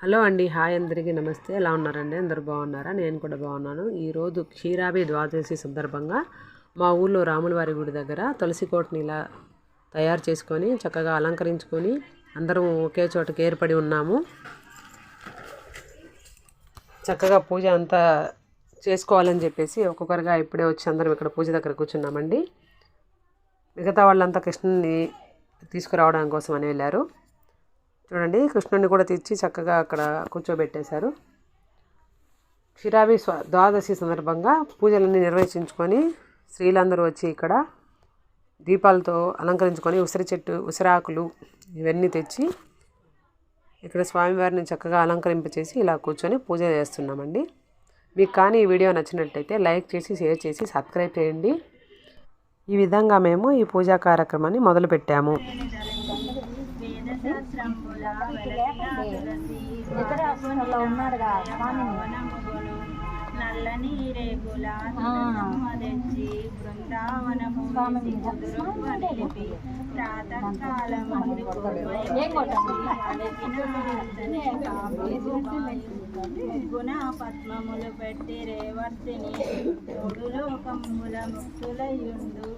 Hello అండి, hi అందరికీ నమస్తే. ఎలా ఉన్నారండి? అందరు బాగున్నారా? నేను కూడా బాగున్నాను. ఈరోజు క్షీరాభి ద్వాదశి సందర్భంగా మా ఊళ్ళో రాములవారి గుడి దగ్గర తులసి కోటని ఇలా తయారు చేసుకొని చక్కగా అలంకరించుకొని అందరం ఒకే చోటకి ఏర్పడి ఉన్నాము. చక్కగా పూజ అంతా చేసుకోవాలని చెప్పేసి ఒక్కొక్కరుగా ఇప్పుడే వచ్చి అందరం ఇక్కడ పూజ దగ్గర కూర్చున్నామండి. మిగతా వాళ్ళంతా కృష్ణుని తీసుకురావడం కోసం అని వెళ్ళారు. చూడండి, కృష్ణుడిని కూడా తెచ్చి చక్కగా అక్కడ కూర్చోబెట్టేశారు. క్షీరాభి ద్వాదశి సందర్భంగా పూజలన్నీ నిర్వహించుకొని స్త్రీలందరూ వచ్చి ఇక్కడ దీపాలతో అలంకరించుకొని ఉసిరాకులు ఇవన్నీ తెచ్చి ఇక్కడ స్వామివారిని చక్కగా అలంకరింపచేసి ఇలా కూర్చొని పూజ చేస్తున్నామండి. మీకు కానీ ఈ వీడియో నచ్చినట్టయితే లైక్ చేసి, షేర్ చేసి, సబ్స్క్రైబ్ చేయండి. ఈ విధంగా మేము ఈ పూజా కార్యక్రమాన్ని మొదలుపెట్టాము. నల్లని రేగుల తెచ్చి బృందావనము నిలిపి ప్రాతకాలం గుణ పద్మములు పెట్టి రేవర్తిని మూడు లోకముల ముక్తులయుండు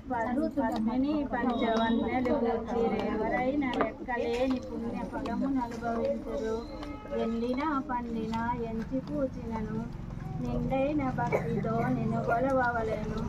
పద్మిని పంచవన్నెలు వచ్చి ఎవరైనా లెక్కలేని పుణ్య ఫలమును అనుభవించరు. ఎండిన పండిన ఎంచి పూచినను నిండైన భక్తితో నేను గొలవలేను.